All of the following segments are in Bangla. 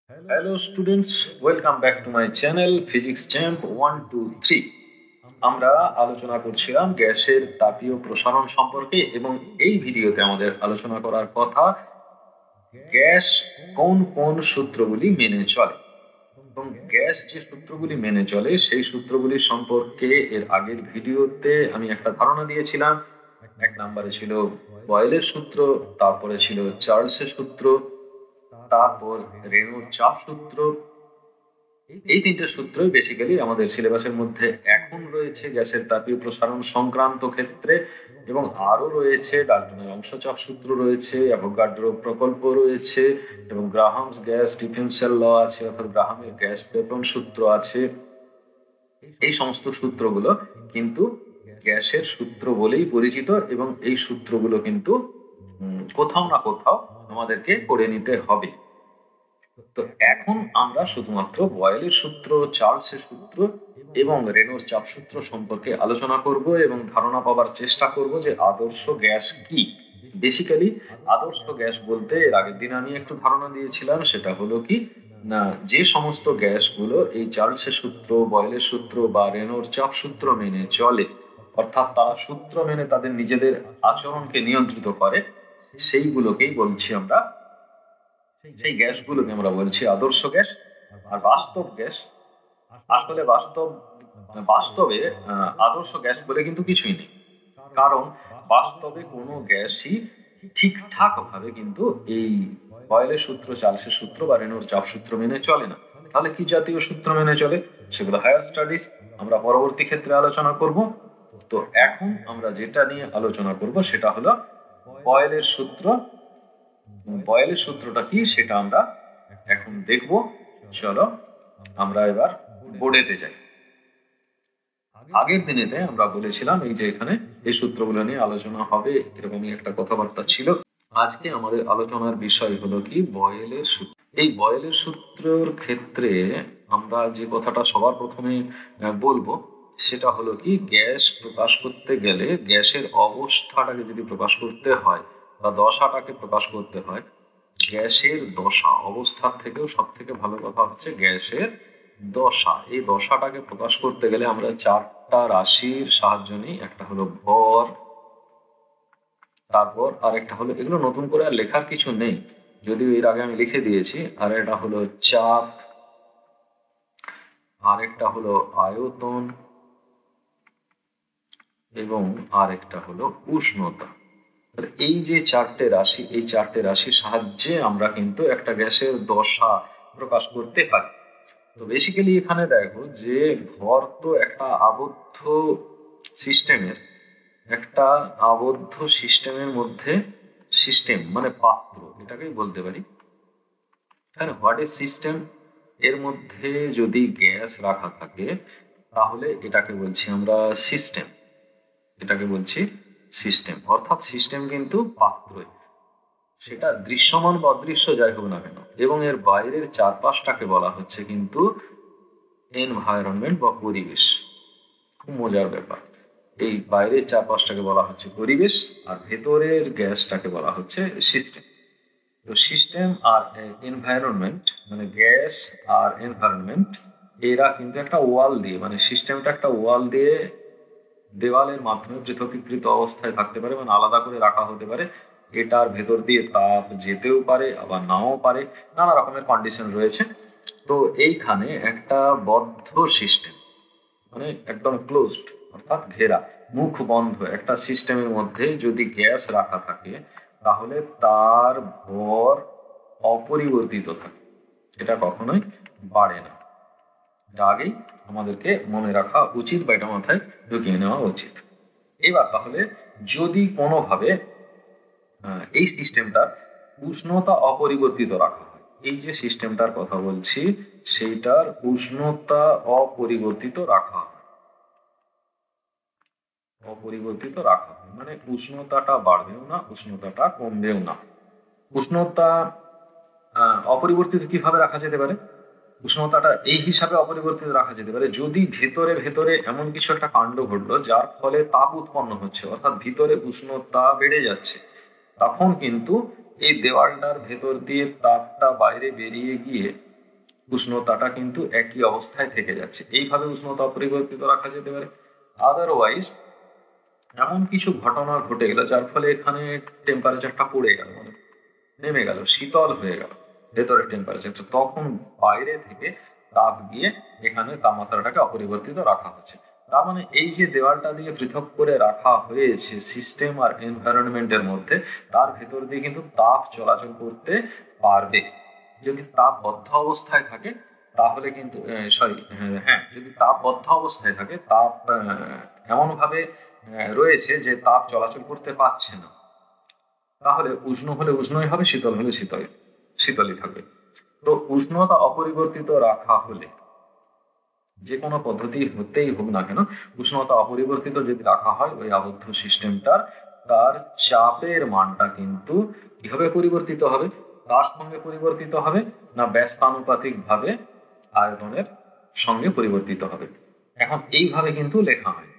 Hello students, welcome back to my channel Physics Champ 123. আমরা আলোচনা করছিলাম গ্যাসের তাপীয় প্রসারণ সম্পর্কে এবং এই ভিডিওতে আমাদের আলোচনা করার কথা গ্যাস কোন কোন সূত্রগুলি মেনে চলে। এবং গ্যাস যে সূত্রগুলি মেনে চলে সেই সূত্রগুলি সম্পর্কে এর আগের ভিডিওতে আমি একটা ধারণা দিয়েছিলাম। এক নম্বরে ছিল বয়েলের সূত্র, তারপরে ছিল চার্লসের সূত্র, তারপর রেনুর চাপ সূত্র। এই তিনটে সূত্রই বেসিক্যালি আমাদের সিলেবাসের মধ্যে এখন রয়েছে গ্যাসের তাপীয় প্রসারণ সংক্রান্ত ক্ষেত্রে, এবং আরো রয়েছে ডাল্টনের অংশচাপ সূত্র রয়েছে, অ্যাভোগাড্রো প্রকল্প রয়েছে, এবং গ্রাহামস গ্যাস ডিফারেন্সিয়াল ল আছে, অর্থাৎ গ্রাহামের গ্যাস পেপন সূত্র আছে। এই সমস্ত সূত্রগুলো কিন্তু গ্যাসের সূত্র বলেই পরিচিত এবং এই সূত্রগুলো কিন্তু কোথাও না কোথাও আমাদেরকে করে নিতে হবে। তো এখন আমরা শুধুমাত্র বয়েলের সূত্র, চার্লসের সূত্র এবং রেনোর চাপ সূত্র সম্পর্কে আলোচনা করব এবং ধারণা পাওয়ার চেষ্টা করব যে আদর্শ গ্যাস কি। বেসিক্যালি আদর্শ গ্যাস বলতে এর আগের দিন আমি একটু ধারণা দিয়েছিলাম, সেটা হলো কি না, যে সমস্ত গ্যাসগুলো এই চার্লসের সূত্র, বয়েলের সূত্র বা রেনোর চাপ সূত্র মেনে চলে, অর্থাৎ তারা সূত্র মেনে তাদের নিজেদের আচরণকে নিয়ন্ত্রিত করে, সেইগুলোকেই বলছি আমরা, সেই গ্যাসগুলোকে আমরা বলছি আদর্শ গ্যাস। আর বাস্তব গ্যাস, আসলে বাস্তবে আদর্শ গ্যাস বলে কিন্তু কিছুই নেই, কারণ বাস্তবে কোনো গ্যাসই ঠিকঠাক ভাবে কিন্তু এই বয়েলের সূত্র, চার্লসের সূত্র বা রেনোর চাপ সূত্র মেনে চলে না। তাহলে কি জাতীয় সূত্র মেনে চলে, সেগুলো হায়ার স্টাডিজ আমরা পরবর্তী ক্ষেত্রে আলোচনা করব। তো এখন আমরা যেটা নিয়ে আলোচনা করব সেটা হলো বয়েলের সূত্র। বয়েলের সূত্রটা কি সেটা আমরা এখন দেখব। চলো আমরা এবার বোর্ডেতে যাই। আগের দিনেতে আমরা বলেছিলাম এই যে এখানে এই সূত্রগুলো নিয়ে আলোচনা হবে, এরকমই একটা কথাবার্তা ছিল। আজকে আমাদের আলোচনার বিষয় হলো কি বয়েলের সূত্র। এই বয়েলের সূত্রের ক্ষেত্রে আমরা যে কথাটা সবার প্রথমে বলবো সেটা হলো কি, গ্যাস প্রকাশ করতে গেলে গ্যাসের অবস্থাটাকে যদি প্রকাশ করতে হয় বা দশাটাকে প্রকাশ করতে হয়, গ্যাসের দশা, অবস্থার থেকেও সব থেকে ভালো কথা হচ্ছে গ্যাসের দশা। এই দশাটাকে প্রকাশ করতে গেলে আমরা চারটা রাশির সাহায্য নিই। একটা হলো ভর, তারপর আরেকটা হলো, এগুলো নতুন করে আর লেখার কিছু নেই, যদিও এর আগে আমি লিখে দিয়েছি। আর এটা হলো চাপ, আরেকটা হলো আয়তন, এবং আরেকটা হলো উষ্ণতা। এই যে চারটে রাশি, এই চারটে রাশির সাহায্যে আমরা কিন্তু একটা গ্যাসের দশা প্রকাশ করতে পারি। তো বেসিক্যালি এখানে দেখো যে ভর তো একটা আবদ্ধ সিস্টেমের, একটা আবদ্ধ সিস্টেমের মধ্যে, সিস্টেম মানে পাত্র এটাকেই বলতে পারি। হ্যাঁ, হোয়াট ইজ সিস্টেম, এর মধ্যে যদি গ্যাস রাখা থাকে তাহলে এটাকে বলছি আমরা সিস্টেম, এটাকে বলছি সিস্টেম। অর্থাৎ সিস্টেম কিন্তু পাত্রই, সেটা দৃশ্যমান বা অদৃশ্য যাই হোক না কেন, এবং এর বাইরের চারপাশটাকে বলা হচ্ছে কিন্তু এনভায়রনমেন্ট বা পরিবেশ। খুব মজার ব্যাপার, এই বাইরের চারপাশটাকে বলা হচ্ছে পরিবেশ আর ভেতরের গ্যাসটাকে বলা হচ্ছে সিস্টেম। তো সিস্টেম আর এনভায়রনমেন্ট মানে গ্যাস আর এনভায়রনমেন্ট, এরা কিন্তু একটা ওয়াল দিয়ে, মানে সিস্টেমটা একটা ওয়াল দিয়ে, দেওয়ালের মাধ্যমে পৃথকীকৃত অবস্থায় থাকতে পারে, মানে আলাদা করে রাখা হতে পারে। এটার ভেতর দিয়ে তাপ যেতেও পারে আবার নাও পারে, নানা রকমের কন্ডিশন রয়েছে। তো এইখানে একটা বদ্ধ সিস্টেম, মানে একদম ক্লোজড অর্থাৎ ঘেরা, মুখ বন্ধ একটা সিস্টেমের মধ্যে যদি গ্যাস রাখা থাকে তাহলে তার ভর অপরিবর্তিত থাকে, এটা কখনোই বাড়ে না। এটা আগেই আমাদেরকে মনে রাখা উচিত বা এটা মাথায় ঢুকিয়ে নেওয়া উচিত। এবার তাহলে যদি কোনোভাবে এই সিস্টেমটার উষ্ণতা অপরিবর্তিত রাখা হয়, এই যে সিস্টেমটার কথা বলছি সেইটার উষ্ণতা অপরিবর্তিত রাখা হয়, অপরিবর্তিত রাখা হয় মানে উষ্ণতাটা বাড়বেও না, উষ্ণতাটা কমবেও না। উষ্ণতা অপরিবর্তিত কিভাবে রাখা যেতে পারে, উষ্ণতাটা এই হিসাবে অপরিবর্তিত রাখা যেতে পারে যদি ভেতরে ভেতরে এমন কিছু একটা কাণ্ড ঘটলো যার ফলে তাপ উৎপন্ন হচ্ছে, অর্থাৎ ভিতরে উষ্ণতা বেড়ে যাচ্ছে, তখন কিন্তু এই দেওয়ালটার ভেতর দিয়ে তাপটা বাইরে বেরিয়ে গিয়ে উষ্ণতাটা কিন্তু একই অবস্থায় থেকে যাচ্ছে। এইভাবে উষ্ণতা অপরিবর্তিত রাখা যেতে পারে। আদারওয়াইজ এমন কিছু ঘটনা ঘটে গেল যার ফলে এখানে টেম্পারেচারটা পড়ে গেল, মানে নেমে গেল, শীতল হয়ে গেল ভেতরের টেম্পারেচারটা, তখন বাইরে থেকে তাপ গিয়ে এখানে তাপমাত্রাটাকে অপরিবর্তিত রাখা হচ্ছে। তার মানে এই যে দেওয়ালটা দিয়ে পৃথক করে রাখা হয়েছে সিস্টেম আর এনভায়রনমেন্টের মধ্যে, তার ভেতর দিয়ে কিন্তু তাপ চলাচল করতে পারবে। যদি তাপ বদ্ধ অবস্থায় থাকে তাহলে কিন্তু যদি তাপ বদ্ধ অবস্থায় থাকে, তাপ এমনভাবে রয়েছে যে তাপ চলাচল করতে পারছে না, তাহলে উষ্ণ হলে উষ্ণই হবে, শীতল হলে শীতলই থাকবে। তো উষ্ণতা অপরিবর্তিত রাখা হলে, যে কোনো পদ্ধতি হতেই হোক না কেন, উষ্ণতা অপরিবর্তিত যদি রাখা হয় ওই আবদ্ধ সিস্টেমটার, তার চাপের মানটা কিন্তু কিভাবে পরিবর্তিত হবে? তার সঙ্গে পরিবর্তিত হবে না ব্যস্তানুপাতিক ভাবে আয়তনের সঙ্গে পরিবর্তিত হবে। এখন এইভাবে কিন্তু লেখা হয়,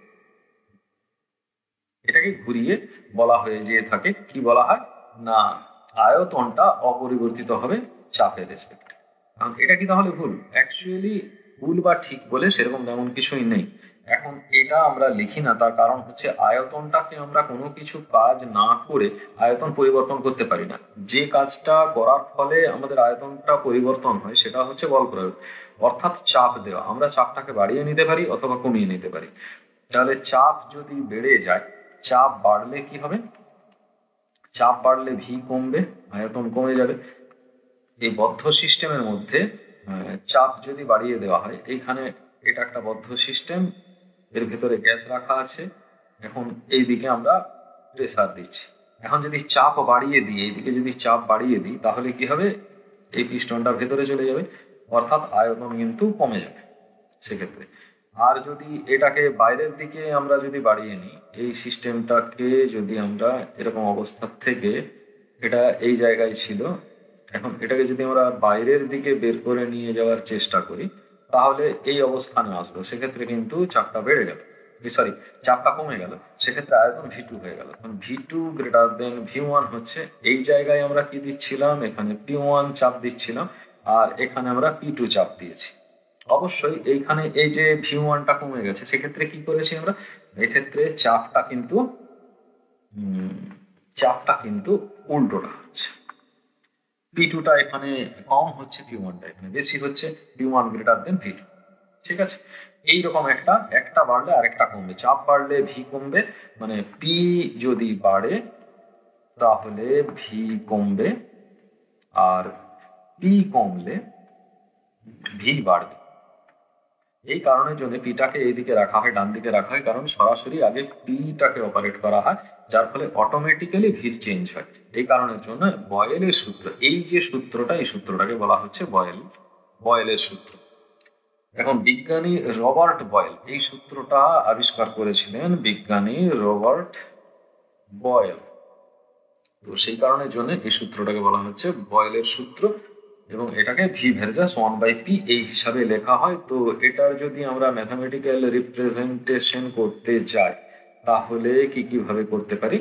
এটাকে ঘুরিয়ে বলা হয়ে যেয়ে থাকে, কি বলা হয় না আয়তনটা অপরিবর্তিত হবে চাপের রেসপেক্টে। এখন এটা কি তাহলে ভুল? অ্যাকচুয়ালি ভুল বা ঠিক বলে সেরকম তেমন কিছুই নেই। এখন এটা আমরা লিখি না, তার কারণ হচ্ছে আয়তনটাকে আমরা কোনো কিছু কাজ না করে আয়তন পরিবর্তন করতে পারি না। যে কাজটা করার ফলে আমাদের আয়তনটা পরিবর্তন হয় সেটা হচ্ছে বল প্রয়োগ, অর্থাৎ চাপ দেওয়া। আমরা চাপটাকে বাড়িয়ে নিতে পারি অথবা কমিয়ে নিতে পারি। তাহলে চাপ যদি বেড়ে যায়, চাপ বাড়লে কি হবে? চাপ বাড়লে ভি কমবে, আয়তন কমে যাবে। এই বদ্ধ সিস্টেমের মধ্যে চাপ যদি বাড়িয়ে দেওয়া হয়, এইখানে এটা একটা বদ্ধ সিস্টেম, এর ভেতরে গ্যাস রাখা আছে, এখন এই দিকে আমরা প্রেসার দিচ্ছি। এখন যদি চাপ বাড়িয়ে দিই, এইদিকে যদি চাপ বাড়িয়ে দিই, তাহলে কি হবে? এই পিস্টনটা ভেতরে চলে যাবে, অর্থাৎ আয়তন কিন্তু কমে যাবে সেক্ষেত্রে। আর যদি এটাকে বাইরের দিকে আমরা যদি বাড়িয়ে নিই, এই সিস্টেমটাকে যদি আমরা এরকম অবস্থা থেকে, এটা এই জায়গায় ছিল, এখন এটাকে যদি আমরা বাইরের দিকে বের করে নিয়ে যাওয়ার চেষ্টা করি, তাহলে এই অবস্থানে আসলো, সেক্ষেত্রে কিন্তু চাপটা বেড়ে গেল, সরি চাপটা কমে গেল, সেক্ষেত্রে আয়তন ভি2 হয়ে গেল। ভি2 গ্রেটার দেন ভি1 হচ্ছে, এই জায়গায় আমরা কি দিচ্ছিলাম? এখানে পি1 চাপ দিচ্ছিলাম, আর এখানে আমরা পি2 চাপ দিয়েছি। অবশ্যই এইখানে এই যে ভি1টা কমে গেছে, সেক্ষেত্রে কি করেছি আমরা? এক্ষেত্রে চাপটা কিন্তু উল্টোটা হচ্ছে, পি2টা এখানে কম হচ্ছে, পি1টা এখানে বেশি হচ্ছে, পি1 গ্রেটার দেন ভি2। ঠিক আছে, এইরকম একটা বাড়লে আরেকটা কমবে, চাপ বাড়লে ভি কমবে, মানে পি যদি বাড়ে তাহলে ভি কমবে, আর পি কমলে ভি বাড়বে। এই কারণের জন্য পিটাকে এইদিকে রাখা হয়, ডান দিকে রাখা হয়, কারণ সরাসরি আগে পিটাকে অপারেট করা হয়, যার ফলে অটোমেটিক্যালি ভির চেঞ্জ হয়। এই কারণের জন্য বয়েলের সূত্র, এই যে সূত্রটা, এই সূত্রটাকে বলা হচ্ছে বয়েলের সূত্র। এখন বিজ্ঞানী রবার্ট বয়েল এই সূত্রটা আবিষ্কার করেছিলেন, বিজ্ঞানী রবার্ট বয়েল। তো সেই কারণের জন্য এই সূত্রটাকে বলা হচ্ছে বয়েলের সূত্র, এবং এটাকে ভি ভার্সাস 1/p এই হিসাবে লেখা হয়। তো এটার যদি আমরা ম্যাথামেটিক্যাল রিপ্রেজেন্টেশন করতে যাই, তাহলে কিভাবে করতে পারি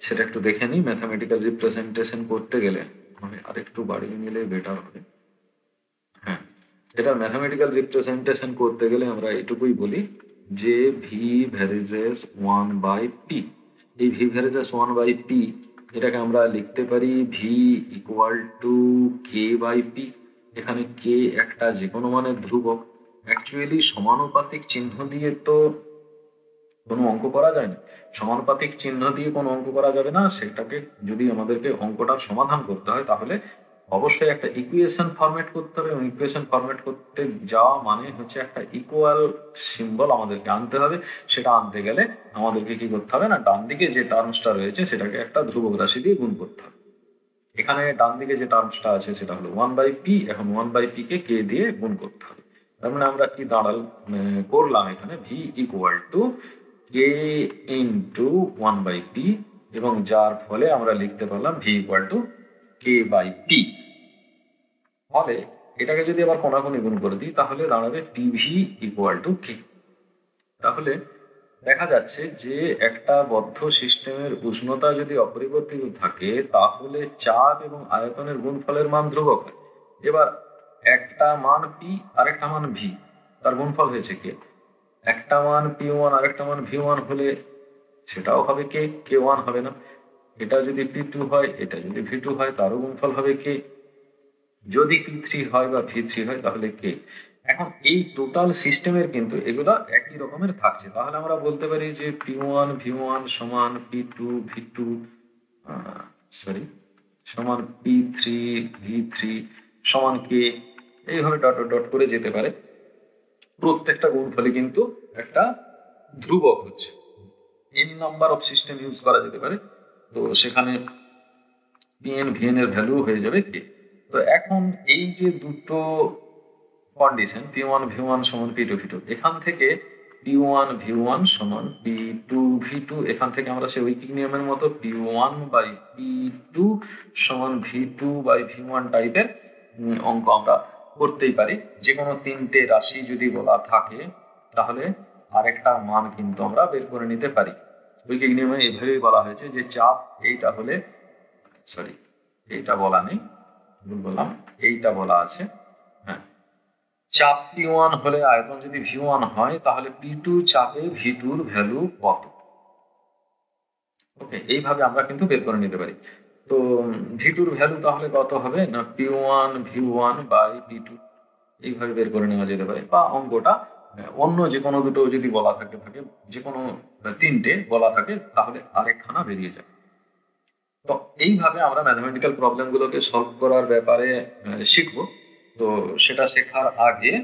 সেটা একটু দেখে নিই। ম্যাথামেটিক্যাল রিপ্রেজেন্টেশন করতে গেলে মানে আরেকটু বাড়িয়ে নিলে বেটার হবে। হ্যাঁ, এটা ম্যাথামেটিক্যাল রিপ্রেজেন্টেশন করতে গেলে আমরা এটুকুই বলি যে ভি ভার্সাস 1/p। এই ভি ভার্সাস 1/p এটাকে আমরা লিখতে পারি V equal to K by P. এখানে কে একটা যে কোনো মানের ধ্রুবক। অ্যাকচুয়ালি সমানুপাতিক চিহ্ন দিয়ে তো কোনো অঙ্ক করা যায় না, সমানুপাতিক চিহ্ন দিয়ে কোনো অঙ্ক করা যাবে না। সেটাকে যদি আমাদেরকে অঙ্কটার সমাধান করতে হয়, তাহলে অবশ্যই একটা ইকুয়েশন ফরম্যাট করতে হবে, এবং ইকুয়েশন ফরম্যাট করতে যাওয়া মানে হচ্ছে একটা ইকুয়াল সিম্বল আমাদেরকে আনতে হবে। সেটা আনতে গেলে আমাদেরকে কি করতে হবে না, ডান দিকে যে টার্মসটা রয়েছে সেটাকে একটা ধ্রুবক রাশি দিয়ে গুণ করতে হবে। এখানে ডান দিকে যে টার্মসটা আছে সেটা হলো 1/p, এখন 1/p কে কে দিয়ে গুণ করতে হবে। তার মানে আমরা কি করলাম এখানে V equal to K into 1/p, এবং যার ফলে আমরা লিখতে পারলাম V equal to K by P. ফলে এটাকে যদি আবার কোনাকুনি গুণ করে দিই, তাহলে দাঁড়াবে টিভি ইকুয়াল টু কে। তাহলে দেখা যাচ্ছে যে একটা বদ্ধ সিস্টেমের উষ্ণতা যদি অপরিবর্তিত থাকে, তাহলে চাপ এবং আয়তনের গুণফলের মান ধ্রুবক হয়। এবার একটা মান পি আর একটা মান ভি, তার গুণফল হয়েছে কে। একটা মান পি1 আর একটা মান ভি1 হলে সেটাও হবে কে1 হবে না। এটা যদি পি2 হয়, এটা যদি ভি2 হয়, তারও গুণফল হবে কে। যদি পি3 হয় বা ভি3 হয় তাহলে কে। এখন এই টোটাল সিস্টেমের কিন্তু এগুলো একই রকমের থাকছে, তাহলে আমরা বলতে পারি যে পি1 ভি1 সমান পি2 ভি2 সরি সমান পি3 ভি3 সমান কে। এইভাবে ডট ডট ডট করে যেতে পারে। প্রত্যেকটা গুণফলই কিন্তু একটা ধ্রুবক হচ্ছে। N number of system use করা যেতে পারে, তো সেখানে পিএন ভিএন এর ভ্যালু হয়ে যাবে কে। তো এখন এই যে দুটো কন্ডিশন পি1 ভি1 সমান পি2 ভি2, এখান থেকে পি1 ভি1 সমান পি2 ভি2, এখান থেকে আমরা সেই ঐকিক নিয়মের মতো পি1 বাই পি2 সমান ভি2 বাই ভি1 টাইপের অঙ্ক আমরা করতেই পারি। যে কোনো তিনটে রাশি যদি বলা থাকে তাহলে আরেকটা মান কিন্তু আমরা বের করে নিতে পারি। ঐকিক নিয়মে এইভাবেই বলা হয়েছে যে চাপ এইটা হলে, সরি এইটা বলা নেই, ভুল বললাম, এইটা বলা আছে। হ্যাঁ, চাপ পি1 হলে আয়তন যদি ভি1 হয় তাহলে পি2 চাপে ভি2র ভ্যালু কত। ওকে, এইভাবে আমরা কিন্তু বের করে নিতে পারি। তো ভি2র ভ্যালু তাহলে কত হবে না পি1 ভি1 বাই পি2, এইভাবে বের করে নেওয়া যেতে পারে। বা অঙ্কটা অন্য যে কোনো দুটো যদি বলা থাকে যে কোনো তিনটে বলা থাকে তাহলে আরেকখানা বেরিয়ে যায়। তো এইভাবে আমরা ম্যাথমেটিক্যাল প্রবলেমগুলোকে সলভ করার ব্যাপারে শিখবো। তো সেটা শেখার আগে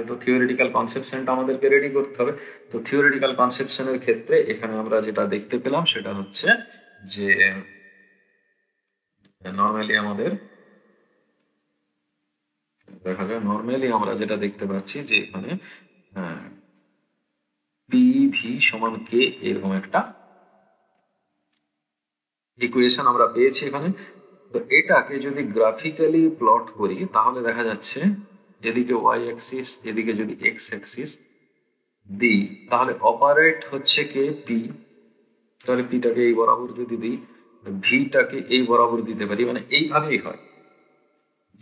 তো থিওরিটিক্যাল কনসেপশনটা আমাদেরকে রেডি করতে হবে। তো থিওরিটিক্যাল কনসেপশনের ক্ষেত্রে এখানে আমরা যেটা দেখতে পেলাম সেটা হচ্ছে যে নর্মালি আমাদের দেখা যায়, নর্মালি আমরা যেটা দেখতে পাচ্ছি যে এখানে পি ভি সমান কে এরকম একটা ইকুয়েশন আমরা পেয়েছি এখানে। তো এটাকে যদি গ্রাফিক্যালি প্লট করি তাহলে দেখা যাচ্ছে এদিকে ওয়াই অ্যাক্সিস, এদিকে যদি এক্স অ্যাক্সিস দিই তাহলে অপারেট হচ্ছে কে পি, তাহলে পিটাকে এই বরাবর যদি দিই, ভিটাকে এই বরাবর দিতে পারি, মানে এইভাবেই হয়।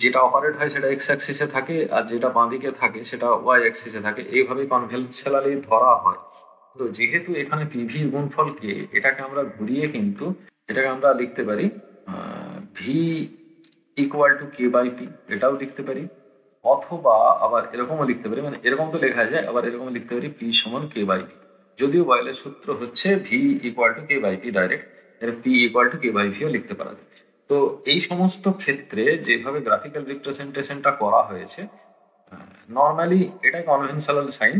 যেটা অপারেট হয় সেটা এক্স অ্যাক্সিসে থাকে আর যেটা বাঁদিকে থাকে সেটা ওয়াই অ্যাক্সিসে থাকে, এইভাবেই কনভেনশনালি ধরা হয়। তো যেহেতু এখানে পিভি গুণফলকে এটাকে আমরা ঘুরিয়ে কিন্তু এটাকে আমরা লিখতে পারি V equal to K by P, এটাও লিখতে পারি। অথবা আবার এরকমও লিখতে পারি, মানে এরকম তো লেখা যায়, আবার এরকম লিখতে পারি পি সমান কে বাই পি। যদিও বয়েলের সূত্র হচ্ছে V equal to K by P direct, এর P equal to K by ভিও লিখতে পারা যায়। তো এই সমস্ত ক্ষেত্রে যেভাবে গ্রাফিক্যাল রিপ্রেজেন্টেশনটা করা হয়েছে নর্মালি এটাই কনভেনশনাল সাইন,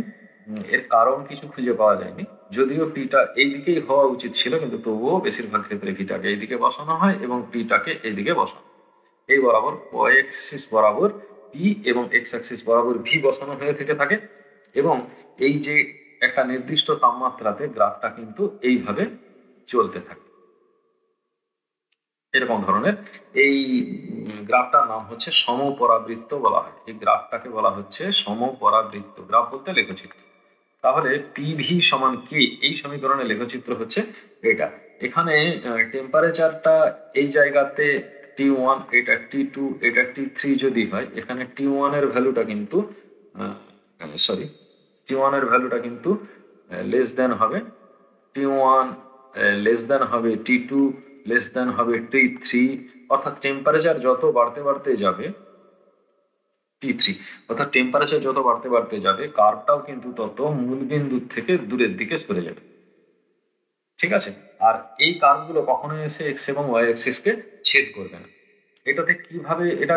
এর কারণ কিছু খুঁজে পাওয়া যায়নি। যদিও পিটা এইদিকেই হওয়া উচিত ছিল কিন্তু তবুও বেশিরভাগ ক্ষেত্রে ভিটাকে এইদিকে বসানো হয় এবং পিটাকে এইদিকে বসানো, এই বরাবর ওয়াই অ্যাক্সিস বরাবর পি এবং এক্স অ্যাক্সিস বরাবর ভি বসানো হয়ে থেকে থাকে। এবং এই যে একটা নির্দিষ্ট তাপমাত্রাতে গ্রাফটা কিন্তু এইভাবে চলতে থাকে এরকম ধরনের। এই গ্রাফটার নাম হচ্ছে সমপরাবৃত্ত বলা হয়, এই গ্রাফটাকে বলা হচ্ছে সমপরাবৃত্ত। গ্রাফ বলতে লেখচিত্র। তাহলে পিভি সমান কে, এই সমীকরণের লেখচিত্র হচ্ছে এটা। এখানে টেম্পারেচারটা এই জায়গাতে T1, এটা T2, এটা T3 যদি হয়, এখানে T1 এর ভ্যালুটা কিন্তু T1 এর ভ্যালুটা কিন্তু লেস দেন হবে T1, লেস দেন হবে T2, লেস দেন হবে T3, অর্থাৎ টেম্পারেচার যত বাড়তে বাড়তে যাবে T3, অর্থাৎ টেম্পারেচার যত বাড়তে বাড়তে যাবে কার্ভটাও কিন্তু তত মূল বিন্দুর থেকে দূরের দিকে সরে যাবে। ঠিক আছে, আর এই কার্ভগুলো কখনোই এসে এক্স এবং ওয়াই অ্যাক্সিসকে ছেদ করবে না। এটাতে কিভাবে এটা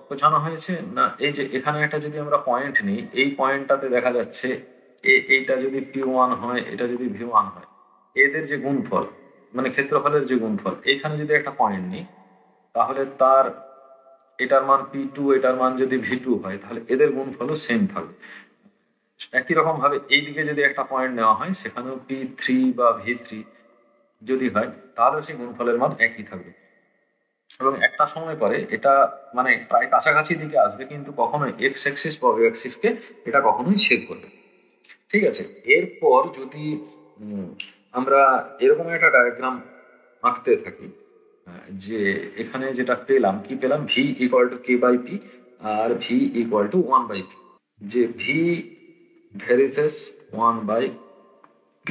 বোঝানো হয়েছে না, এই যে এখানে একটা যদি আমরা পয়েন্ট নিই, এই পয়েন্টটাতে দেখা যাচ্ছে এইটা যদি P1 হয়, এটা যদি V1 হয়, এদের যে গুণফল মানে ক্ষেত্রফলের যে গুণফল, এখানে যদি একটা পয়েন্ট নিই তাহলে তার এটার মান P2, এটার মান যদি V2 হয় তাহলে এদের গুণফলও সেম থাকবে। একই রকম ভাবে এইদিকে যদি একটা পয়েন্ট নেওয়া হয় সেখানেও P3 বা V3 যদি হয় তাহলে সেই গুণফলের মান একই থাকবে। এবং একটা সময় পরে এটা মানে প্রায় কাছাকাছি দিকে আসবে কিন্তু কখনোই এক্স অ্যাক্সিস বা ওয়াই অ্যাক্সিসকে এটা কখনোই ছেদ করবে। ঠিক আছে, এরপর যদি আমরা এরকম একটা ডায়াগ্রাম আঁকতে থাকি যে এখানে যেটা পেলাম, কি পেলাম, V equal to K by P আর ভি ইকুয়াল টু 1/p, যে ভি ভেরিসেস 1/p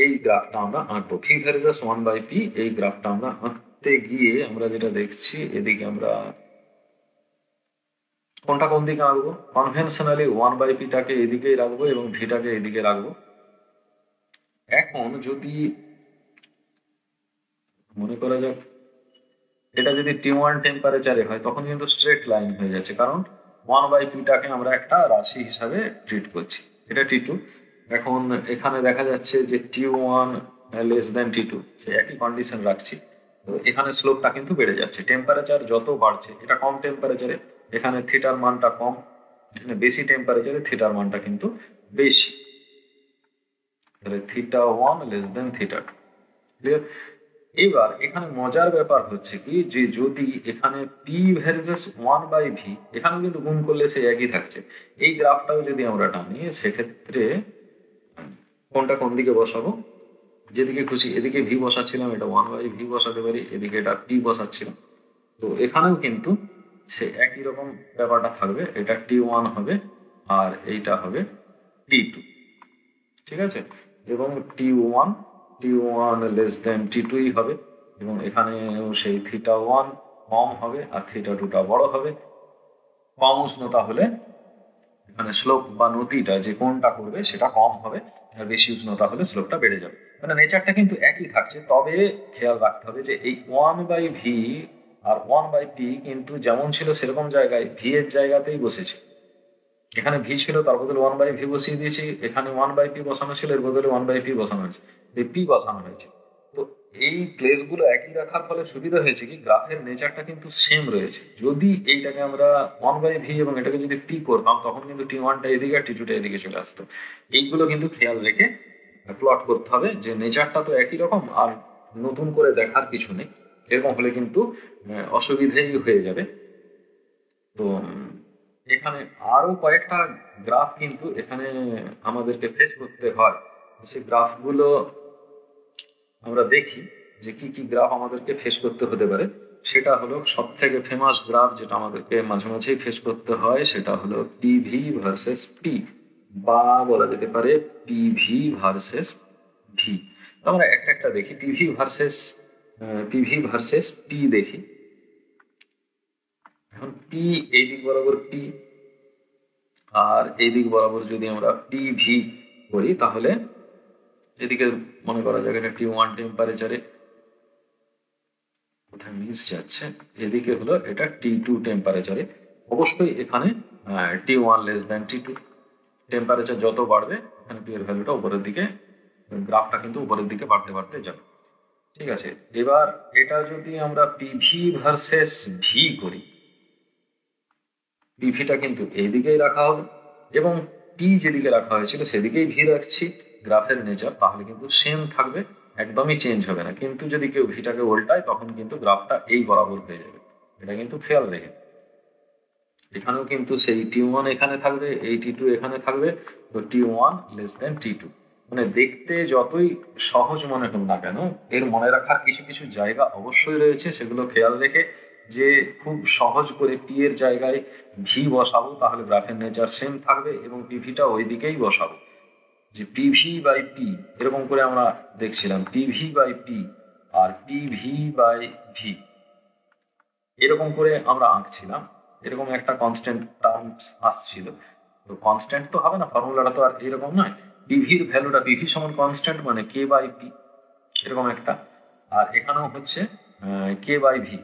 এই গ্রাফটা আমরা আঁকবো। ভি ভেরিসেস 1/p এই গ্রাফটা আমরা আঁকতে গিয়ে আমরা যেটা দেখছি, এদিকে আমরা কোনটা কোন দিকে আঁকবো, কনভেনশনালি 1/p-টাকে এদিকেই রাখবো এবং ভিটাকে এদিকে রাখবো। এখন যদি মনে করা যাক এটা যদি T1 টেম্পারেচারে হয় তখন কিন্তু স্ট্রেট লাইন হয়ে যাচ্ছে, কারণ 1/p-টাকে আমরা একটা রাশি হিসাবে ট্রিট করছি। এটা T2। এখন এখানে দেখা যাচ্ছে যে T1 লেস দেন T2, সে একই কন্ডিশন রাখছি। তো এখানে স্লোপটা কিন্তু বেড়ে যাচ্ছে, টেম্পারেচার যত বাড়ছে, এটা কম টেম্পারেচারে এখানে থিটার মানটা কম, এখানে বেশি টেম্পারেচারে থিটার মানটা কিন্তু বেশি, তাহলে θ1 লেস দেন θ2। ক্লিয়ার? এবার এখানে মজার ব্যাপার হচ্ছে কি, যে যদি এখানে পি ভার্সেস 1/ভি, এখানেও কিন্তু গুণ করলে সে একই থাকছে। এই গ্রাফটাও যদি আমরা টানি, সেক্ষেত্রে কোনটা কোন দিকে বসাবো, যেদিকে খুশি, এদিকে ভি বসাচ্ছিলাম, এটা 1/ভি বসাতে পারি, এদিকে এটা পি বসাচ্ছিলাম। তো এখানেও কিন্তু সে একই রকম ব্যাপারটা থাকবে, এটা T1 হবে আর এইটা হবে T2, ঠিক আছে? এবং T1 লেস দেন T2ই হবে, এবং এখানেও সেই θ1 কম হবে আর θ2টা বড় হবে। কম উষ্ণতা হলে মানে স্লোপ বা নতিটা যে কোনটা করবে সেটা কম হবে, আর বেশি উষ্ণতা হলে স্লোপটা বেড়ে যাবে। মানে নেচারটা কিন্তু একই থাকছে, তবে খেয়াল রাখতে হবে যে এই 1/ভি আর 1/পি কিন্তু যেমন ছিল সেরকম জায়গায় ভি এর জায়গাতেই বসেছে। এখানে ভি ছিল, তার বদলে 1/ভি বসিয়ে দিয়েছি, এখানে 1/পি বসানো ছিল, এর বদলে 1/পি বসানো হয়েছে, এই পি বসানো হয়েছে। তো এই প্লেসগুলো একই রাখার ফলে সুবিধা হয়েছে কি, গ্রাফের নেচারটা কিন্তু সেম রয়েছে। যদি এইটাকে আমরা 1/ভি এবং এটাকে যদি পি করতাম, তখন কিন্তু T1টা এদিকে আর T2টা এদিকে চলে আসতো। এইগুলো কিন্তু খেয়াল রেখে প্লট করতে হবে, যে নেচারটা তো একই রকম, আর নতুন করে দেখার কিছু নেই। এরকম হলে কিন্তু অসুবিধেই হয়ে যাবে। তো এখানে আরো কয়েকটা গ্রাফ কিন্তু এখানে আমাদেরকে ফেস করতে হয়। সেই গ্রাফগুলো আমরা দেখি যে কি কি গ্রাফ আমাদেরকে ফেস করতে হতে পারে। সেটা হলো সব থেকে ফেমাস গ্রাফ, যেটা আমাদেরকে মাঝে মাঝেই ফেস করতে হয়, সেটা হলো পিভি ভার্সেস পি, বা বলা যেতে পারে পিভি ভার্সেস ভি। তো আমরা একটা একটা দেখি, পিভি ভার্সেস পি দেখি। এখন পি এই দিক বরাবর পি, আর এই দিক বরাবর যদি আমরা পিভি করি, তাহলে এদিকে মনে করা যায় এটা T1 টেম্পারেচারে, কোথায় মিস যাচ্ছে, এদিকে হলো এটা T2 টেম্পারেচারে। অবশ্যই এখানে T1 less than T2, temperature যত বাড়বে এখানে পি এর ভ্যালুটা উপরের দিকে, গ্রাফটা কিন্তু উপরের দিকে বাড়তে বাড়তে যাবে। ঠিক আছে, এবার এটা যদি আমরা পিভি ভার্সেস ভি করি, পিভিটা কিন্তু এইদিকেই রাখা হবে এবং পি যেদিকে রাখা হয়েছিল সেদিকেই ভি রাখছি। গ্রাফের নেচার তাহলে কিন্তু সেম থাকবে, একদমই চেঞ্জ হবে না। কিন্তু যদি কেউ ভিটাকে উল্টায় তখন কিন্তু গ্রাফটা এই বরাবর হয়ে যাবে, এটা কিন্তু খেয়াল রেখে। এখানেও কিন্তু সেই T1 এখানে থাকবে, এই T2 এখানে থাকবে, তো T1 লেস দেন T2। মানে দেখতে যতই সহজ মনে হোক না কেন, এর মনে রাখার কিছু কিছু জায়গা অবশ্যই রয়েছে, সেগুলো খেয়াল রেখে যে খুব সহজ করে পি এর জায়গায় ভি বসাবো, তাহলে গ্রাফের নেচার সেম থাকবে, এবং পিভিটা ওই দিকেই বসাবো, যে পিভি বাই পি, এরকম করে আমরা দেখছিলাম পিভি বাই পি আর পিভি বাই ভি, এরকম করে আমরা আঁকছিলাম। এরকম একটা কনস্ট্যান্ট টার্ম আসছিল। তো কনস্ট্যান্ট তো হবে না, ফর্মুলাটা তো আর এরকম নয়। পিভির ভ্যালুটা পিভি সমান কনস্ট্যান্ট মানে কে বাই পি, এরকম একটা। আর এখানেও হচ্ছে কে বাই ভি,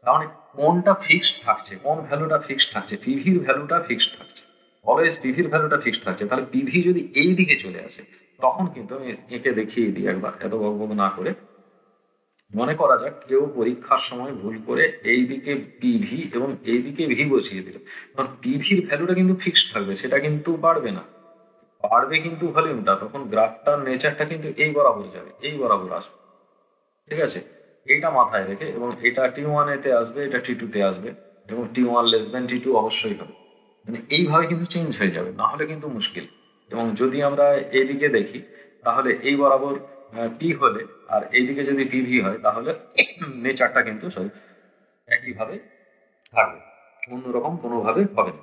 তার মানে কোনটা ফিক্সড থাকছে, কোন ভ্যালুটা ফিক্সড থাকছে, পিভির ভ্যালুটা ফিক্সড থাকছে, অলওয়েজ পিভির ভ্যালুটা ফিক্সড থাকছে। তাহলে পিভি যদি এই দিকে চলে আসে, তখন কিন্তু আমি এঁকে দেখিয়ে দিই একবার, এত বকবক না করে। মনে করা যাক কেউ পরীক্ষার সময় ভুল করে এই দিকে পিভি এবং এই দিকে ভি বসিয়ে দিল, কারণ পিভির ভ্যালুটা কিন্তু ফিক্সড থাকবে, সেটা কিন্তু বাড়বে না, বাড়বে কিন্তু ভলিউমটা। তখন গ্রাফটার নেচারটা কিন্তু এই বরাবর যাবে, এই বরাবর আসবে। ঠিক আছে, এইটা মাথায় রেখে, এবং এটা T1 এতে আসবে, এটা T2 তে আসবে, এবং T1 লেস দেন T2 অবশ্যই হবে। মানে এইভাবে কিন্তু চেঞ্জ হয়ে যাবে, না হলে কিন্তু মুশকিল। এবং যদি আমরা এইদিকে দেখি, তাহলে এই বরাবর পি হলে আর এইদিকে যদি পিভি হয় তাহলে নেচারটা কিন্তু সব একইভাবে থাকবে, অন্যরকম কোনোভাবে হবে না।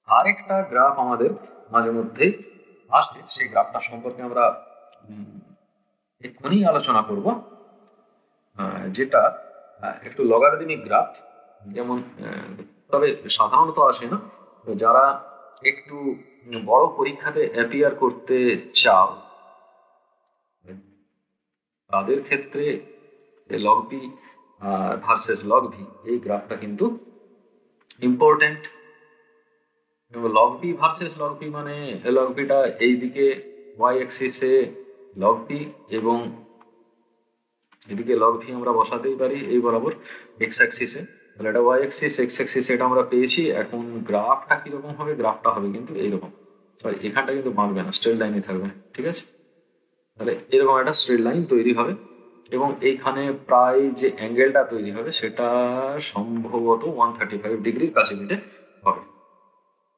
আরেকটা গ্রাফ আমাদের মাঝে মধ্যে আসে, সেই গ্রাফটা সম্পর্কে আমরা এক্ষুনি আলোচনা করব, যেটা একটু লগারিদমিক গ্রাফ। যেমন তবে সাধারণত আসে না, যারা একটু বড় পরীক্ষাতে অ্যাপিয়ার করতে চাও তাদের ক্ষেত্রে log P versus log V এই গ্রাফটা কিন্তু important. Log P versus log P মানে লগ পিটা এইদিকে ওয়াই অ্যাক্সিসে লগ পি এবং এদিকে লগ ভি আমরা বসাতেই পারি এই বরাবর এক্স অ্যাক্সিসে, তাহলে এটা ওয়াই অ্যাক্সিস এক্স অ্যাক্সিস এটা আমরা পেয়েছি। এখন গ্রাফটা কিরকম হবে, গ্রাফটা হবে কিন্তু এইরকম, সরি এখানটা কিন্তু বাঁকবে না, স্ট্রেট লাইনে থাকবে, ঠিক আছে। তাহলে এরকম একটা স্ট্রেট লাইন তৈরি হবে এবং এইখানে প্রায় যে অ্যাঙ্গেলটা তৈরি হবে সেটা সম্ভবত 135 ডিগ্রির কাছে পিঠে হবে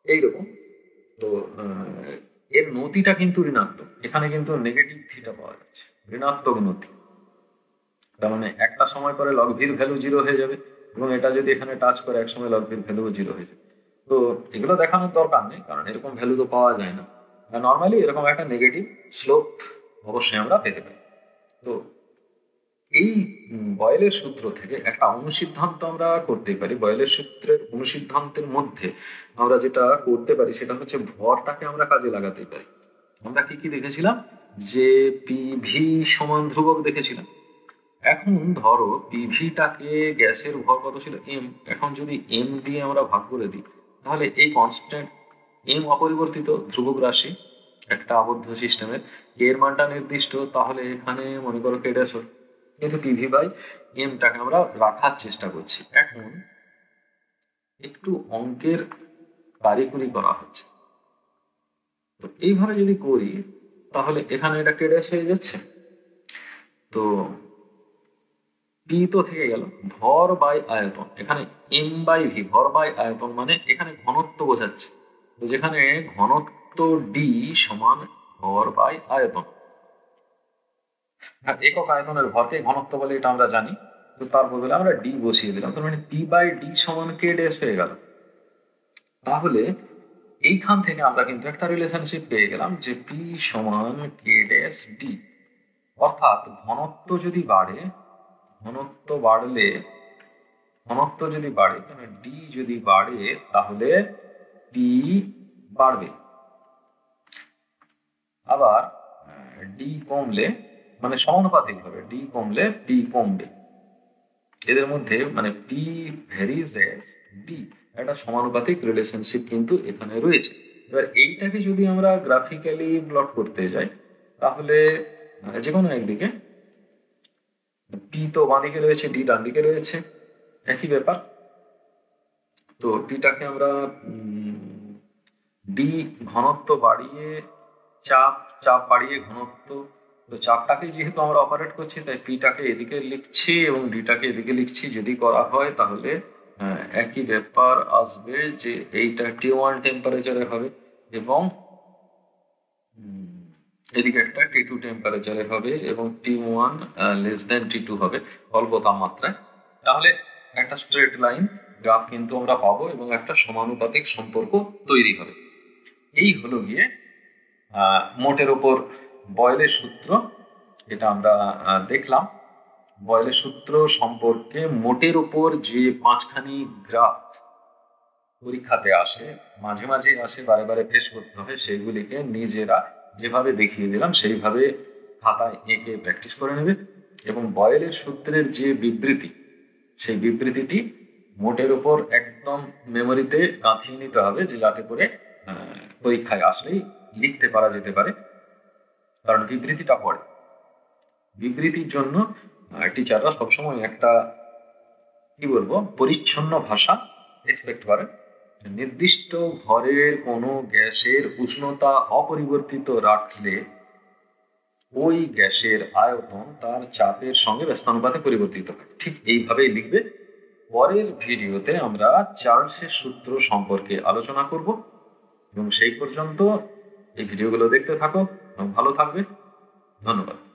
এইরকম। তো এর নতিটা কিন্তু ঋণাত্মক, এখানে কিন্তু নেগেটিভ থিটা পাওয়া যাচ্ছে, ঋণাত্মক নতি। তার মানে একটা সময় পরে লগ ভির ভ্যালু 0 হয়ে যাবে এবং এটা যদি এখানে টাচ করে এক সময় লগ ভির ভ্যালু 0 হয়ে যাবে। তো এগুলো দেখানোর দরকার নেই, কারণ এরকম ভ্যালু তো পাওয়া যায় না। নর্মালি এরকম একটা নেগেটিভ স্লোপ অবশ্যই আমরা পেতে পারি। তো এই বয়েলের সূত্র থেকে একটা অনুসিদ্ধান্ত আমরা করতে পারি। বয়েলের সূত্রের অনুসিদ্ধান্তের মধ্যে আমরা যেটা করতে পারি সেটা হচ্ছে ভরটাকে আমরা কাজে লাগাতে পারি। আমরা কি কি দেখেছিলাম, যে পিভি সমান ধ্রুবক দেখেছিলাম। এখন ধরো পিভিটাকে, গ্যাসের ভর কত ছিল এম, এখন যদি এম দিয়ে আমরা ভাগ করে দিই তাহলে এই কনস্ট্যান্ট এম অপরিবর্তিত ধ্রুবক রাশি একটা আবদ্ধ সিস্টেমের, এর মানটা নির্দিষ্ট, তাহলে এখানে মনে করো কে ড্যাশ হল, কিন্তু পিভি বাই এমটাকে আমরা রাখার চেষ্টা করছি। এখন একটু অঙ্কের কারিকুরি করা হচ্ছে, তো এইভাবে যদি করি তাহলে এখানে এটা কে ড্যাশ হয়ে যাচ্ছে। তো পি তো থেকে গেল, ভর বাই আয়তন, এখানে এম বাই ভি, ভর বাই আয়তন মানে এখানে ঘনত্ব বোঝাচ্ছে। তো যেখানে ঘনত্ব ডি সমান ভর বাই আয়তন, একক আয়তনের ভরকে ঘনত্ব বলে এটা আমরা জানি। তো তার বদলে আমরা ডি বসিয়ে দিলাম, তার মানে পি বাই ডি সমান কে ড্যাশ হয়ে গেল। তাহলে এইখান থেকে আমরা কিন্তু একটা রিলেশনশিপ পেয়ে গেলাম যে পি সমান কে ড্যাশ ডি, অর্থাৎ ঘনত্ব যদি বাড়ে, ঘনত্ব যদি বাড়ে মানে ডি যদি বাড়ে তাহলে পি বাড়বে, আবার ডি কমলে মানে সমানুপাতিক হবে, ডি কমলে পি কমবে। এদের মধ্যে মানে পি ভ্যারিজ এস ডি একটা সমানুপাতিক রিলেশনশিপ কিন্তু এখানে রয়েছে। এবার এইটাকে যদি আমরা গ্রাফিক্যালি প্লট করতে যাই তাহলে যে কোনো একদিকে পি তো বাঁ দিকে রয়েছে, ডি ডান দিকে রয়েছে, একই ব্যাপার। তো পিটাকে আমরা ডি ঘনত্ব বাড়িয়ে চাপ বাড়িয়ে ঘনত্ব, তো চাপটাকে যেহেতু আমরা অপারেট করছি তাই পিটাকে এদিকে লিখছি এবং ডিটাকে এদিকে লিখছি। যদি করা হয় তাহলে একই ব্যাপার আসবে, যে এইটা T1 টেম্পারেচারে হবে এবং এদিকে একটা T2 টেম্পারেচারে হবে এবং T1 লেস দেন T2 হবে অল্প তাপমাত্রায়। তাহলে একটা স্ট্রেট লাইন গ্রাফ কিন্তু আমরা পাবো এবং একটা সমানুপাতিক সম্পর্ক তৈরি হবে। এই হলো গিয়ে মোটের উপর বয়েলের সূত্র, এটা আমরা দেখলাম। বয়েলের সূত্র সম্পর্কে মোটের উপর যে 5খানি গ্রাফ পরীক্ষাতে আসে, মাঝে মাঝে আসে, বারে বারে ফেস করতে হবে, সেগুলিকে নিজেরা যেভাবে দেখিয়ে দিলাম সেইভাবে খাতায় এঁকে প্র্যাকটিস করে নেবে এবং বয়েলের সূত্রের যে বিবৃতি, সেই বিবৃতিটি মোটের উপর একদম মেমোরিতে গাঁথিয়ে নিতে হবে, যে যাতে করে পরীক্ষায় আসলেই লিখতে পারা যেতে পারে। কারণ বিবৃতিটা পড়ে, বিবৃতির জন্য টিচাররা সবসময় একটা কি বলবো পরিচ্ছন্ন ভাষা এক্সপেক্ট করে। নির্দিষ্ট ভরের কোনো গ্যাসের উষ্ণতা অপরিবর্তিত রাখলে ওই গ্যাসের আয়তন তার চাপের সঙ্গে ব্যস্তানুপাতে পরিবর্তিত হয়, ঠিক এইভাবেই লিখবে। পরের ভিডিওতে আমরা চার্লসের সূত্র সম্পর্কে আলোচনা করব এবং সেই পর্যন্ত এই ভিডিওগুলো দেখতে থাকো এবং ভালো থাকবে। ধন্যবাদ।